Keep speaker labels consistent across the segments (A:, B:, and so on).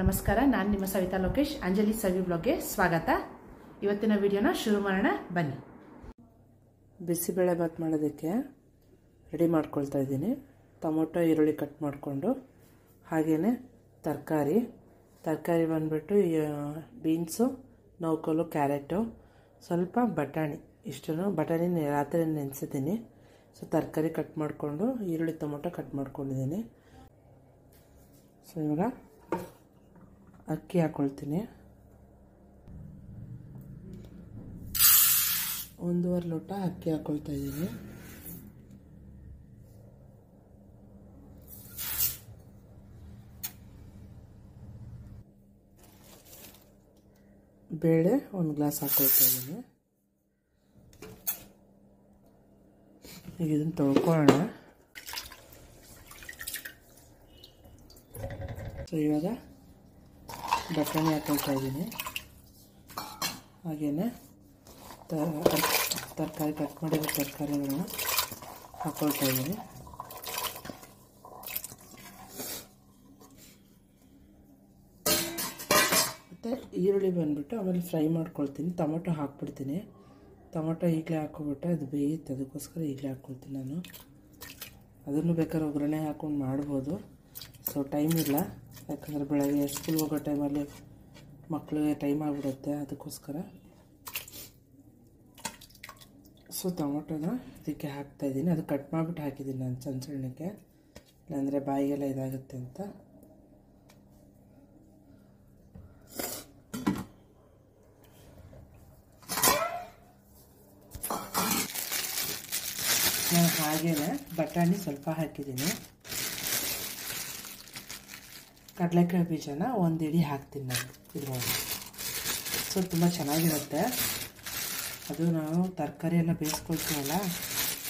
A: ನಮಸ್ಕಾರ, ನಾನು ನಿಮ್ಮ ಸವಿತಾ ಲೋಕೇಶ್. ಅಂಜಲಿ ಸವಿ ಬ್ಲಾಗ್ಗೆ ಸ್ವಾಗತ. ಇವತ್ತಿನ ವಿಡಿಯೋನ ಶುರು ಮಾಡೋಣ ಬನ್ನಿ.
B: ಬಿಸಿಬೇಳೆ ಬಾತ್ ಮಾಡೋದಕ್ಕೆ ರೆಡಿ ಮಾಡ್ಕೊಳ್ತಾ ಇದ್ದೀನಿ. ಟೊಮೊಟೊ ಈರುಳ್ಳಿ ಕಟ್ ಮಾಡಿಕೊಂಡು, ಹಾಗೆಯೇ ತರಕಾರಿ ಬಂದುಬಿಟ್ಟು ಬೀನ್ಸು, ನೌಕಲು, ಕ್ಯಾರೆಟು, ಸ್ವಲ್ಪ ಬಟಾಣಿ. ಇಷ್ಟನ್ನು ಬಟಾಣಿ ರಾತ್ರಿ ನೆನೆಸಿದ್ದೀನಿ. ಸೊ ತರಕಾರಿ ಕಟ್ ಮಾಡಿಕೊಂಡು ಈರುಳ್ಳಿ ಟೊಮೊಟೊ ಕಟ್ ಮಾಡ್ಕೊಂಡಿದ್ದೀನಿ. ಸೊ ಇವಾಗ ಅಕ್ಕಿ ಹಾಕ್ಕೊಳ್ತೀನಿ. 1.5 ಲೋಟ ಅಕ್ಕಿ ಹಾಕ್ಕೊಳ್ತಾ ಇದ್ದೀನಿ. ಬೇಳೆ 1 ಗ್ಲಾಸ್ ಹಾಕ್ಕೊಳ್ತಾ ಇದ್ದೀನಿ. ಈಗ ಇದನ್ನು ತೊಳ್ಕೊಳ್ಳೋಣ. ಸೊ ಇವಾಗ ಬಟಾಣಿ ಹಾಕ್ಕೊಳ್ತಾ ಇದ್ದೀನಿ. ಹಾಗೆಯೇ ತರಕಾರಿ ಕಟ್ ಮಾಡಿರೋ ತರಕಾರಿಗಳನ್ನ ಹಾಕ್ಕೊಳ್ತಾ ಇದ್ದೀನಿ. ಮತ್ತು ಈರುಳ್ಳಿ ಬಂದುಬಿಟ್ಟು ಆಮೇಲೆ ಫ್ರೈ ಮಾಡ್ಕೊಳ್ತೀನಿ. ಟೊಮೊಟೊ ಹಾಕ್ಬಿಡ್ತೀನಿ. ಟೊಮೊಟೊ ಈಗಲೇ ಹಾಕ್ಕೊಬಿಟ್ಟು ಅದು ಬೇಯುತ್ತೆ, ಅದಕ್ಕೋಸ್ಕರ ಈಗಲೇ ಹಾಕ್ಕೊಳ್ತೀನಿ ನಾನು. ಅದನ್ನು ಬೇಕಾದ್ರೆ ಒಗ್ಗರಣೆ ಹಾಕ್ಕೊಂಡು ಮಾಡ್ಬೋದು. ಸೊ ಟೈಮ್ ಇಲ್ಲ, ಯಾಕಂದರೆ ಬೆಳಗ್ಗೆ ಸ್ಕೂಲ್ ಹೋಗೋ ಟೈಮಲ್ಲಿ ಮಕ್ಕಳಿಗೆ ಟೈಮ್ ಆಗಿಬಿಡುತ್ತೆ, ಅದಕ್ಕೋಸ್ಕರ. ಸೊ ಟೊಮೊಟೊನ ಇದಕ್ಕೆ ಹಾಕ್ತಾಯಿದ್ದೀನಿ. ಅದು ಕಟ್ ಮಾಡಿಬಿಟ್ಟು ಹಾಕಿದ್ದೀನಿ ನಾನು ಸಣ್ಣಕ್ಕೆ, ಇಲ್ಲಾಂದರೆ ಬಾಯಿಗೆಲ್ಲ ಇದಾಗುತ್ತೆ ಅಂತ. ನಾನು ಹಾಗೆಯೇ ಬಟಾಣಿ ಸ್ವಲ್ಪ ಹಾಕಿದ್ದೀನಿ. ಕಡಲೆಕಾಯಿ ಬೀಜನ 1 ಹಿಡಿ ಹಾಕ್ತೀನಿ ನಾನು ಇದ್ರೊಳಗೆ. ಸೊ ತುಂಬ ಚೆನ್ನಾಗಿರುತ್ತೆ. ಅದು ನಾವು ತರಕಾರಿ ಎಲ್ಲ ಬೇಯಿಸ್ಕೊಳ್ತೀವಲ್ಲ,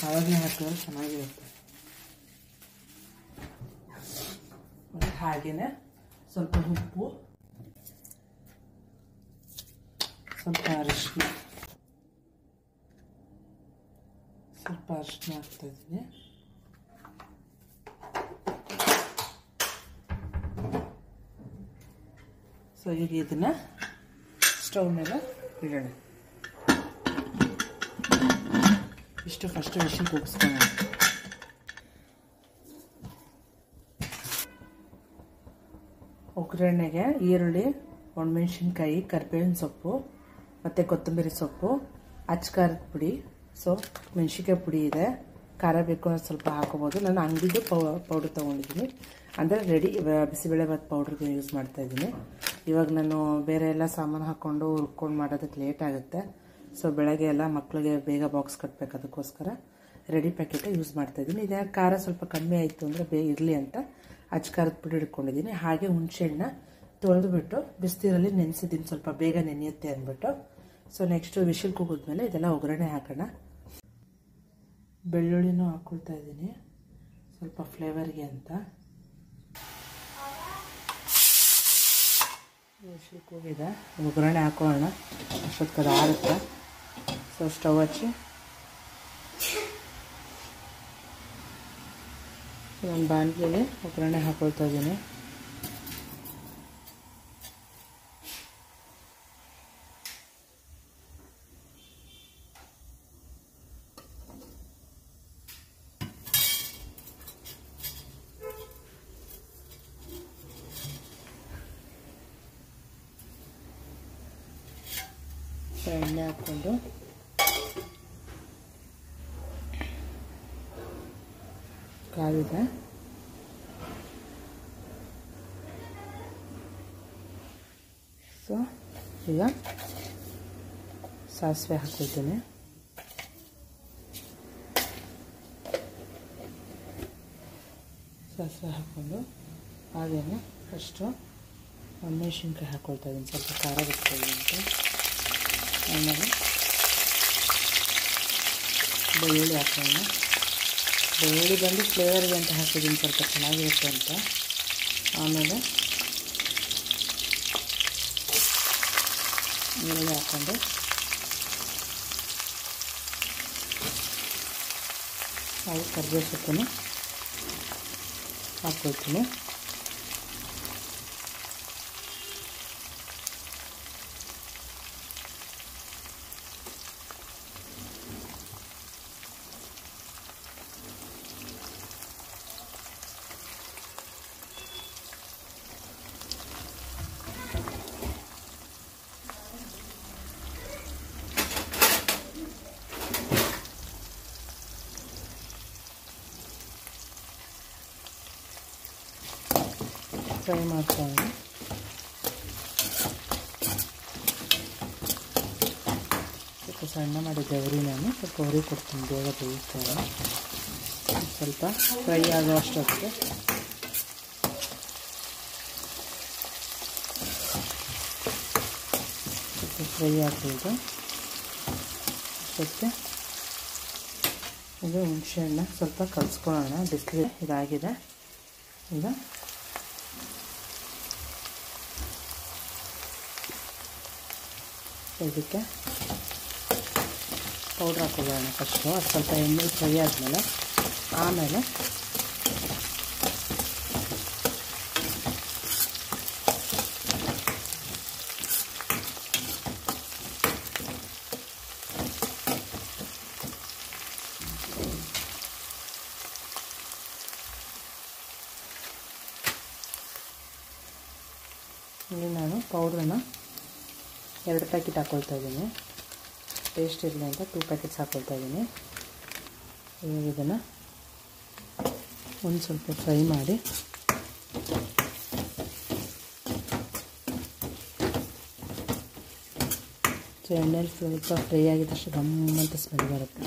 B: ಆವಾಗಲೇ ಹಾಕಿದ್ರೆ ಚೆನ್ನಾಗಿರುತ್ತೆ. ಹಾಗೆಯೇ ಸ್ವಲ್ಪ ಉಪ್ಪು, ಸ್ವಲ್ಪ ಅರಿಶಿನ ಹಾಕ್ತಾಯಿದ್ದೀನಿ. ಸೊ ಈಗ ಇದನ್ನು ಸ್ಟವ್ ಮೇಲೆ ಇಡೋಣ. ಇಷ್ಟು ಫಸ್ಟ್ ವಿಷಲ್ ಕೂಗಿಸ್ಕೊಳ್ಳೋಣ. ಒಗ್ಗರಣೆಗೆ ಈರುಳ್ಳಿ, ಒಣಮೆಣಸಿನ್ಕಾಯಿ, ಕರಿಬೇವಿನ ಸೊಪ್ಪು ಮತ್ತು ಕೊತ್ತಂಬರಿ ಸೊಪ್ಪು, ಅಚ್ಚಕಾರದ ಪುಡಿ. ಸೊ ಮೆಣಸಿನ್ಕಾಯಿ ಪುಡಿ ಇದೆ, ಖಾರ ಬೇಕು ಅಂದರೆ ಸ್ವಲ್ಪ ಹಾಕೋಬೋದು. ನಾನು ಅಂಗಡಿದು ಪೌಡ್ರ್ ತೊಗೊಂಡಿದ್ದೀನಿ, ಅಂದರೆ ರೆಡಿ ಬಿಸಿಬೇಳೆ ಬಾತ್ ಪೌಡ್ರಿಗೆ ಯೂಸ್ ಮಾಡ್ತಾಯಿದ್ದೀನಿ. ಇವಾಗ ನಾನು ಬೇರೆ ಎಲ್ಲ ಸಾಮಾನು ಹಾಕ್ಕೊಂಡು ಹುರ್ಕೊಂಡು ಮಾಡೋದಕ್ಕೆ ಲೇಟ್ ಆಗುತ್ತೆ. ಸೊ ಬೆಳಗ್ಗೆ ಎಲ್ಲ ಮಕ್ಕಳಿಗೆ ಬೇಗ ಬಾಕ್ಸ್ ಕಟ್ಟಬೇಕು, ಅದಕ್ಕೋಸ್ಕರ ರೆಡಿ ಪ್ಯಾಕೆಟೇ ಯೂಸ್ ಮಾಡ್ತಾಯಿದ್ದೀನಿ. ಇದೇ ಖಾರ ಸ್ವಲ್ಪ ಕಮ್ಮಿ ಆಯಿತು ಅಂದರೆ ಬೇಗ ಇರಲಿ ಅಂತ ಅಚ್ಚಕಾರದ ಪುಡಿ ಹಿಡ್ಕೊಂಡಿದ್ದೀನಿ. ಹಾಗೆ ಹುಣಸೆಹಣ್ಣ ತೊಳೆದುಬಿಟ್ಟು ಬಿಸಿನೀರಲ್ಲಿ ನೆನೆಸಿದ್ದೀನಿ, ಸ್ವಲ್ಪ ಬೇಗ ನೆನೆಯುತ್ತೆ ಅಂದ್ಬಿಟ್ಟು. ಸೊ ನೆಕ್ಸ್ಟು ವಿಶಲ್ ಕೂಗಿದ್ಮೇಲೆ ಇದೆಲ್ಲ ಒಗ್ಗರಣೆ ಹಾಕೋಣ. ಬೆಳ್ಳುಳ್ಳಿನೂ ಹಾಕ್ಕೊಳ್ತಾ ಇದ್ದೀನಿ ಸ್ವಲ್ಪ ಫ್ಲೇವರ್ಗೆ ಅಂತ. ವಿಶಲ್ ಕೂಗಿದೆ, ಒಗ್ಗರಣೆ ಹಾಕೋಣ. ಅಷ್ಟೊತ್ತು ಆಗುತ್ತೆ. ಸೊ ಸ್ಟವ್ ಹಚ್ಚಿ ನಾನು ಬಾಣಲೆಗೆ ಒಗ್ಗರಣೆ ಹಾಕ್ಕೊಳ್ತಾ ಇದ್ದೀನಿ. ಎಣ್ಣೆ ಹಾಕ್ಕೊಂಡು ಕಾವಿದೆ. ಸೊ ಈಗ ಸಾಸಿವೆ ಹಾಕ್ಕೊಳ್ತೀನಿ. ಸಾಸಿವೆ ಹಾಕ್ಕೊಂಡು ಹಾಗೆಯೇ ಫಸ್ಟು ಒಣಮೆಣಸಿನ್ಕಾಯಿ ಹಾಕ್ಕೊಳ್ತಾ ಇದ್ದೀನಿ, ಸ್ವಲ್ಪ ಖಾರ ಬಿಟ್ಕೊಳ್ಳಿ ಅಂತ. ಆಮೇಲೆ ಬೆಳ್ಳುಳ್ಳಿ ಹಾಕೋಣ. ಬೆಳ್ಳುಳ್ಳಿ ಬಂದು ಫ್ಲೇವರ್ಗೆ ಅಂತ ಹಾಕಿದ್ದೀನಿ, ಸ್ವಲ್ಪ ಚೆನ್ನಾಗಿರುತ್ತೆ ಅಂತ. ಆಮೇಲೆ ಈರುಳ್ಳಿ ಹಾಕ್ಕೊಂಡು ಹಾಗೆ ಕರಿಬೇವು ಸೊಪ್ಪನ್ನು ಹಾಕ್ಕೊಳ್ತೀನಿ. ಫ್ರೈ ಮಾಡ್ಕೊಳ್ಳೋಣ. ಸ್ವಲ್ಪ ಸಣ್ಣ ಮಾಡಿದ್ದೆ ಉರಿ, ನಾನು ಸ್ವಲ್ಪ ಉರಿ ಕೊಡ್ತೀನಿ, ಬೇಗ ಬೇಯಿಸ್ತಾರೆ. ಸ್ವಲ್ಪ ಫ್ರೈ ಆಗೋ ಅಷ್ಟೊತ್ತಿಗೆ ಸ್ವಲ್ಪ ಫ್ರೈ ಆಗ್ಬೋದು. ಅಷ್ಟೊತ್ತಿಗೆ ಇದು ಹುಣಸೆಹಣ್ಣ ಸ್ವಲ್ಪ ಕಲಿಸ್ಕೊಳ್ಳೋಣ. ಬಿಸಿಲು ಇದಾಗಿದೆ. ಈಗ ಇದಕ್ಕೆ ಪೌಡ್ರ್ ಹಾಕೊಳ್ಳೋಣ ಫಸ್ಟು. ಅದು ಸ್ವಲ್ಪ ಎಣ್ಣೆ ಫ್ರೈ ಆದಮೇಲೆ ಆಮೇಲೆ ಇಲ್ಲಿ ನಾನು ಪೌಡ್ರನ್ನ 2 ಪ್ಯಾಕೆಟ್ ಹಾಕ್ಕೊಳ್ತಾ ಇದ್ದೀನಿ. ಟೇಸ್ಟ್ ಇರಲಿ ಅಂತ 2 ಪ್ಯಾಕೆಟ್ಸ್ ಹಾಕ್ಕೊಳ್ತಾ ಇದ್ದೀನಿ. ಇದನ್ನು ಒಂದು ಸ್ವಲ್ಪ ಫ್ರೈ ಮಾಡಿ ಎಣ್ಣೆಲಿ ಸ್ವಲ್ಪ ಫ್ರೈ ಆಗಿದ್ದಷ್ಟು ಗಮ್ಮಂತ ಸ್ಮೆಲ್ ಬರುತ್ತೆ.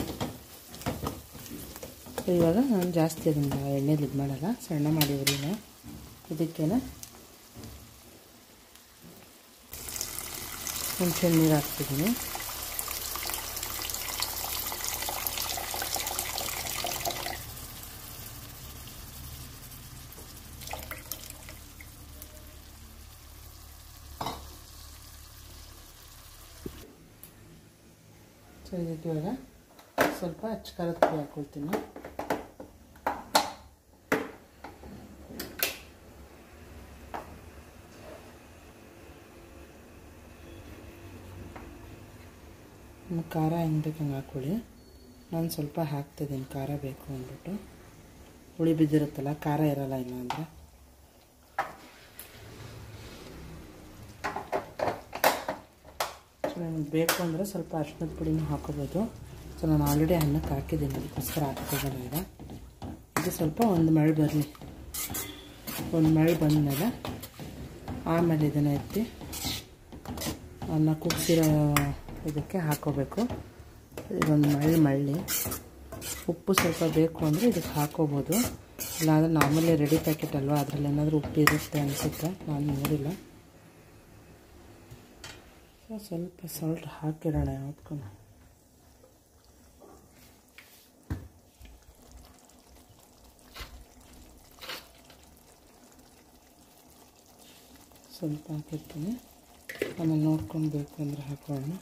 B: ಇವಾಗ ನಾನು ಜಾಸ್ತಿ ಅದನ್ನು ಎಣ್ಣೆಲಿ ಇದು ಮಾಡಲ್ಲ, ಸಣ್ಣ ಮಾಡಿ ಉರಿನ. ಇದಕ್ಕೇನೆ ಹುಣಸೆ ನೀರು ಹಾಕ್ತಿದ್ದೀನಿ. ಸೊ ಇದಕ್ಕೆ ಇವಾಗ ಸ್ವಲ್ಪ ಅಚ್ಚ ಖಾರದ ಪುಡಿ ಹಾಕ್ಕೊಳ್ತೀನಿ. ಖಾರ ಹೆಂಗೆ ಬೇಕು ಹಂಗೆ ಹಾಕ್ಕೊಳ್ಳಿ. ನಾನು ಸ್ವಲ್ಪ ಹಾಕ್ತಿದ್ದೀನಿ ಖಾರ ಬೇಕು ಅಂದ್ಬಿಟ್ಟು. ಹುಳಿ ಬಿದ್ದಿರುತ್ತಲ್ಲ, ಖಾರ ಇರಲ್ಲ ಇಲ್ಲ ಅಂದರೆ. ಸೊ ನಿಮಗೆ ಬೇಕು ಅಂದರೆ ಸ್ವಲ್ಪ ಅರಿಶಿಣದ ಪುಡಿನೂ ಹಾಕೋಬೋದು. ಸೊ ನಾನು ಆಲ್ರೆಡಿ ಅನ್ನಕ್ಕೆ ಹಾಕಿದ್ದೀನಿ, ಅದಕ್ಕೋಸ್ಕರ ಹಾಕ್ತಿದ್ದೀನಿ. ಈಗ ಇದು ಸ್ವಲ್ಪ ಒಂದು ಮಳೆ ಬರಲಿ. ಒಂದು ಮಳೆ ಬಂದಮೇಲೆ ಆಮೇಲೆ ಇದನ್ನು ಎತ್ತಿ ಅನ್ನ ಕುಗ್ಸಿರೋ ಇದಕ್ಕೆ ಹಾಕೋಬೇಕು. ಇದೊಂದು ಮಳ್ಳಿ ಉಪ್ಪು ಸ್ವಲ್ಪ ಬೇಕು ಅಂದರೆ ಇದಕ್ಕೆ ಹಾಕೋಬೋದು. ಇಲ್ಲಾಂದರೆ ನಾರ್ಮಲಿ ರೆಡಿ ಪ್ಯಾಕೆಟ್ ಅಲ್ವಾ, ಅದರಲ್ಲಿ ಏನಾದರೂ ಉಪ್ಪು ಇರುತ್ತೆ ಅನಿಸುತ್ತೆ, ನಾನು ನೋಡಿಲ್ಲ. ಸ್ವಲ್ಪ ಸಾಲ್ಟ್ ಹಾಕಿರೋಣ ಯಾವತ್ತೂ. ಸ್ವಲ್ಪ ಹಾಕಿರ್ತೀನಿ, ಆಮೇಲೆ ನೋಡ್ಕೊಂಡು ಬೇಕು ಅಂದರೆ ಹಾಕೋಣ.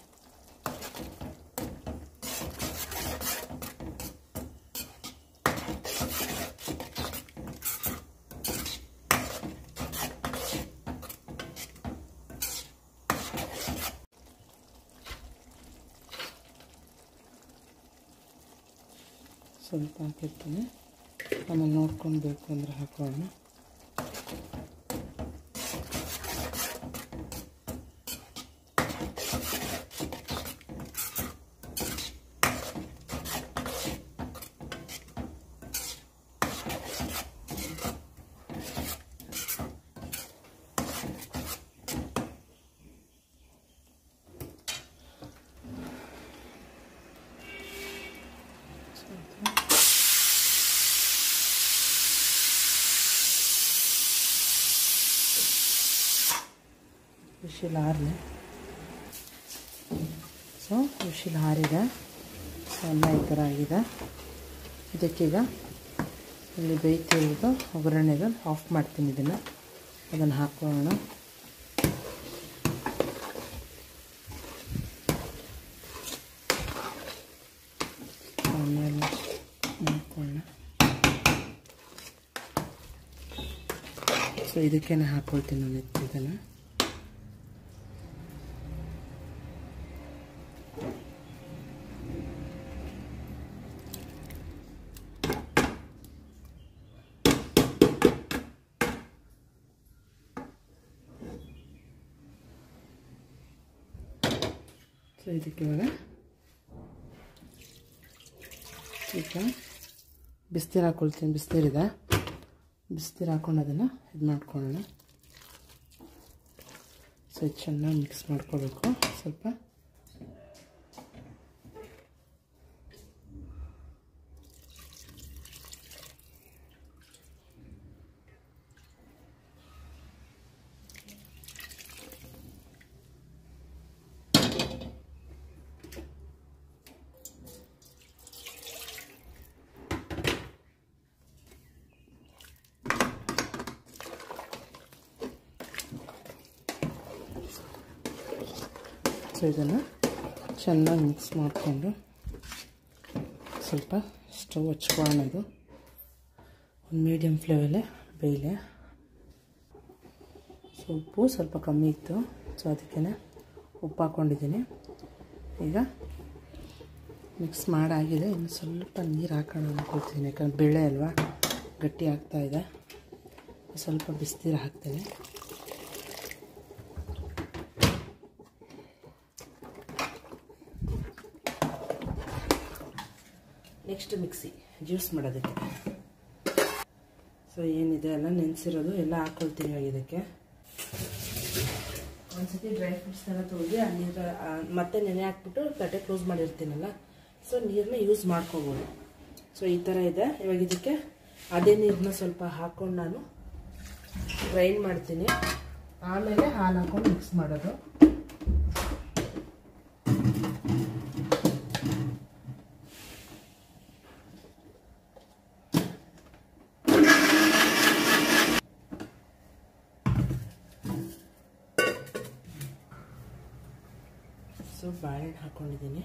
B: ಸ್ವಲ್ಪ ಹಾಕಿರ್ತೀನಿ, ಆಮೇಲೆ ನೋಡ್ಕೊಂಡು ಬೇಕು ಅಂದರೆ ಹಾಕೋಣ. ವಿಶಿಲ್ ಹಾರಲಿ. ಸೊ ವಿಶಿಲ್ ಹಾರಿದೆ, ಅನ್ನ ಈ ಥರ ಆಗಿದೆ. ಇದಕ್ಕೀಗ ಇಲ್ಲಿ ಬೇಯ್ತಿರೋದು ಒಗ್ಗರಣೆಗೆ ಆಫ್ ಮಾಡ್ತೀನಿ. ಅದನ್ನು ಹಾಕೋಣ. ಆಮೇಲೆ ಹಾಕೋಣ. ಸೊ ಇದಕ್ಕೇನೆ ಹಾಕ್ಕೊಳ್ತೀನಿ ನಾನು ಇದನ್ನು. ಸೊ ಇದಕ್ಕೆ ಇವಾಗ ಈಗ ಬಿಸಿನೀರು ಹಾಕ್ಕೊಳ್ತೀನಿ. ಬಿಸಿನೀರಿದೆ, ಬಿಸಿನೀರು ಹಾಕ್ಕೊಂಡು ಅದನ್ನು ಇದು ಮಾಡ್ಕೊಳ್ಳೋಣ. ಸೊ ಇದು ಚೆನ್ನಾಗಿ ಮಿಕ್ಸ್ ಮಾಡ್ಕೋಬೇಕು ಸ್ವಲ್ಪ. ಸೊ ಇದನ್ನು ಚೆನ್ನಾಗಿ ಮಿಕ್ಸ್ ಮಾಡಿಕೊಂಡು ಸ್ವಲ್ಪ ಸ್ಟವ್ ಹಚ್ಕೊಳ್ಳೋದು, ಒಂದು ಮೀಡಿಯಮ್ ಫ್ಲೇಮಲ್ಲೇ ಬೇಯಲಿ. ಸೊ ಉಪ್ಪು ಸ್ವಲ್ಪ ಕಮ್ಮಿ ಇತ್ತು, ಸೊ ಅದಕ್ಕೆ ಉಪ್ಪು ಹಾಕ್ಕೊಂಡಿದ್ದೀನಿ. ಈಗ ಮಿಕ್ಸ್ ಮಾಡಾಗಿದೆ, ಇನ್ನು ಸ್ವಲ್ಪ ನೀರು ಹಾಕೋಣ ಅಂದ್ಕೊಳ್ತೀನಿ, ಯಾಕಂದ್ರೆ ಬೇಳೆ ಅಲ್ವಾ ಗಟ್ಟಿ ಆಗ್ತಾಯಿದೆ. ಸ್ವಲ್ಪ ಬಿಸಿನೀರು ಹಾಕ್ತೀನಿ. ನೆಕ್ಸ್ಟ್ ಮಿಕ್ಸಿ ಜ್ಯೂಸ್ ಮಾಡೋದಕ್ಕೆ ಸೊ ಏನಿದೆ ಎಲ್ಲ ನೆನೆಸಿರೋದು ಎಲ್ಲ ಹಾಕ್ಕೊಳ್ತೀನಿ ಇದಕ್ಕೆ. ಒಂದ್ಸತಿ ಡ್ರೈ ಫ್ರೂಟ್ಸ್ನೆಲ್ಲ ತೊಳೆದು ಆ ನೀರು ಮತ್ತೆ ನೆನೆ ಹಾಕ್ಬಿಟ್ಟು ತಟ್ಟೆ ಕ್ಲೋಸ್ ಮಾಡಿರ್ತೀನಲ್ಲ, ಸೊ ನೀರನ್ನ ಯೂಸ್ ಮಾಡ್ಕೋಬೋದು. ಸೊ ಈ ಥರ ಇದೆ. ಇವಾಗ ಇದಕ್ಕೆ ಅದೇ ನೀರನ್ನ ಸ್ವಲ್ಪ ಹಾಕ್ಕೊಂಡು ನಾನು ಗ್ರೈಂಡ್ ಮಾಡ್ತೀನಿ, ಆಮೇಲೆ ಹಾಲು ಹಾಕ್ಕೊಂಡು ಮಿಕ್ಸ್ ಮಾಡೋದು. ಸೊ ಬಾಳೆಹಣ್ಣು ಹಾಕ್ಕೊಂಡಿದ್ದೀನಿ,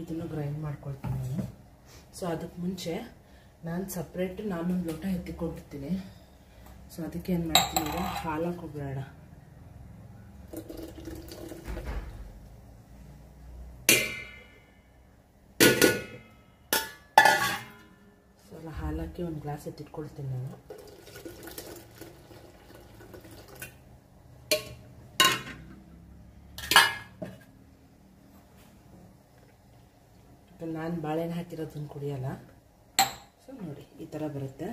B: ಇದನ್ನು ಗ್ರೈಂಡ್ ಮಾಡ್ಕೊಳ್ತೀನಿ ನಾನು. ಸೊ ಅದಕ್ಕೆ ಮುಂಚೆ ನಾನು ಸಪ್ರೇಟ್ ನಾನೊಂದು ಲೋಟ ಎತ್ತಿಕೊಂಡಿರ್ತೀನಿ. ಸೊ ಅದಕ್ಕೆ ಏನು ಮಾಡ್ತೀನಿ ಈಗ ಹಾಲು ಹಾಕೋಬೇಡ. ಸೊ ಎಲ್ಲ ಹಾಲು ಹಾಕಿ ಒಂದು ಗ್ಲಾಸ್ ಎತ್ತಿಟ್ಕೊಳ್ತೀನಿ ನಾನು. ನಾನು ಬಾಳೆಹಣ್ಣು ಹಾಕಿರೋದನ್ನು ಕುಡಿಯೋಲ್ಲ. ಸೊ ನೋಡಿ ಈ ಥರ ಬರುತ್ತೆ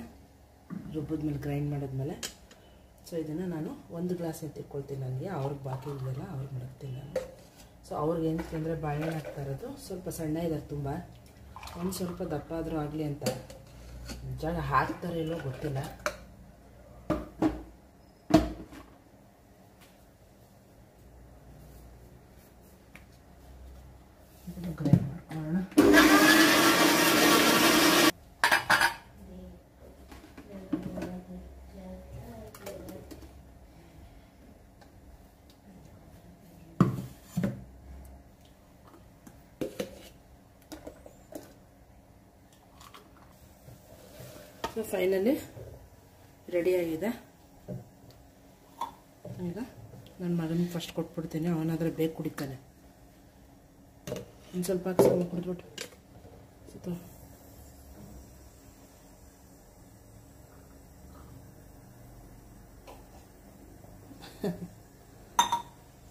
B: ರುಬ್ಬಿದ್ಮೇಲೆ, ಗ್ರೈಂಡ್ ಮಾಡಿದ್ಮೇಲೆ. ಸೊ ಇದನ್ನು ನಾನು ಒಂದು ಗ್ಲಾಸ್ ಎತ್ತಿಟ್ಕೊಳ್ತೀನಿ. ನನಗೆ ಅವ್ರಿಗೆ ಬಾಕಿ ಇದೆಯಲ್ಲ ಅವ್ರಿಗೆ ಮಡಗ್ತೀನಿ ನಾನು. ಸೊ ಅವ್ರಿಗೆ ಏನಕ್ಕೆ ಅಂದರೆ ಬಾಳೆಹಣ್ಣು ಹಾಕ್ತಾ ಇರೋದು ಸ್ವಲ್ಪ ಸಣ್ಣ ಇದ್ದಾರೆ ತುಂಬ, ಒಂದು ಸ್ವಲ್ಪ ದಪ್ಪ ಆದರೂ ಆಗಲಿ ಅಂತ ಜಾಗ ಹಾಕ್ತಾರೆ ಇಲ್ಲೋ ಗೊತ್ತಿಲ್ಲ. ಇದನ್ನು ಗ್ರೈಂಡ್ ಮಾಡ್ಕೊಳ್ಳೋಣ. ಸೊ ಫೈನಲಿ ರೆಡಿಯಾಗಿದೆ. ಈಗ ನನ್ನ ಮಗನಿಗೆ ಫಸ್ಟ್ ಕೊಟ್ಬಿಡ್ತೀನಿ, ಅವನಾದರೆ ಬೇಗ ಕುಡಿತಾನೆ. ಒಂದು ಸ್ವಲ್ಪ ಹಾಕ್ಸ್ಕೊಂಡು ಕುಡಿದ್ಬಿಟ್ಟು ಸುತ್ತ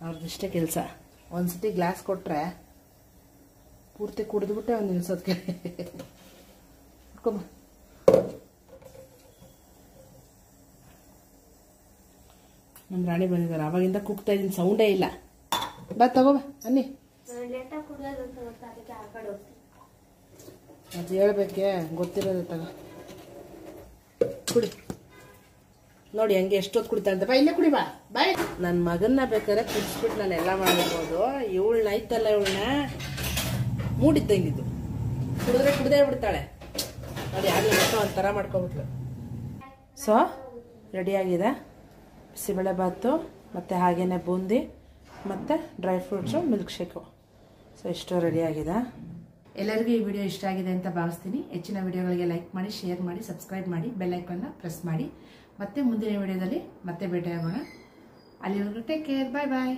B: ಅವ್ರದ್ದಿಷ್ಟೇ ಕೆಲಸ. ಒಂದ್ಸತಿ ಗ್ಲಾಸ್ ಕೊಟ್ಟರೆ ಪೂರ್ತಿ ಕುಡಿದ್ಬಿಟ್ಟೆ ಅವ್ನು ನಿಲ್ಸೋದಕ್ಕೆ. ಕುಡ್ಕೊಬ. ನಮ್ಮ ರಾಣಿ ಬಂದಿದ್ದಾರೆ, ಆವಾಗಿಂದ ಕೂಗ್ತಾ ಇದ್ದೀನಿ, ಸೌಂಡೇ ಇಲ್ಲ. ಬಾ ತಗೋಬಾ ಅನ್ನಿ. ಅದು ಹೇಳ್ಬೇಕೆ, ಗೊತ್ತಿರೋದು ತಗೋ ಕುಡಿ. ನೋಡಿ ಹಂಗೆ ಎಷ್ಟೊತ್ತು ಕುಡಿತಾ ಅಂತ. ಬಾ ಇಲ್ಲೇ ಕುಡಿ, ಬಾ ಬಾಯ್. ನನ್ನ ಮಗನ್ನ ಬೇಕಾದ್ರೆ ಕುಡಿಸ್ಬಿಟ್ಟು ನಾನು ಎಲ್ಲ ಮಾಡಿರ್ಬೋದು. ಇವಳನ್ನ ಐತಲ್ಲ, ಇವಳನ್ನ ಮೂಡಿದ್ದಂಗಿದ್ದು ಕುಡಿದ್ರೆ ಕುಡ್ದೇ ಬಿಡ್ತಾಳೆ ನೋಡಿ. ಆಗಲಿ ಮತ್ತೆ ಒಂಥರ ಮಾಡ್ಕೊಬಿಟ್ಲು. ಸೊ ರೆಡಿಯಾಗಿದೆ ಬಿಸಿಬೇಳೆಬಾತು, ಮತ್ತು ಹಾಗೇನೆ ಬೂಂದಿ ಮತ್ತು dry fruits, milk shake. So ಇಷ್ಟು ರೆಡಿಯಾಗಿದೆ.
A: ಎಲ್ಲರಿಗೂ ಈ ವಿಡಿಯೋ ಇಷ್ಟ ಆಗಿದೆ ಅಂತ ಭಾವಿಸ್ತೀನಿ. ಹೆಚ್ಚಿನ ವಿಡಿಯೋಗಳಿಗೆ ಲೈಕ್ ಮಾಡಿ, ಶೇರ್ ಮಾಡಿ, ಸಬ್ಸ್ಕ್ರೈಬ್ ಮಾಡಿ, ಬೆಲ್ ಐಕಾನ್ನ ಪ್ರೆಸ್ ಮಾಡಿ. ಮತ್ತೆ ಮುಂದಿನ ವಿಡಿಯೋದಲ್ಲಿ ಮತ್ತೆ ಭೇಟಿಯಾಗೋಣ. ಅಲ್ಲಿವರೆಗೂ ಟೇಕ್ ಕೇರ್, ಬಾಯ್ ಬಾಯ್.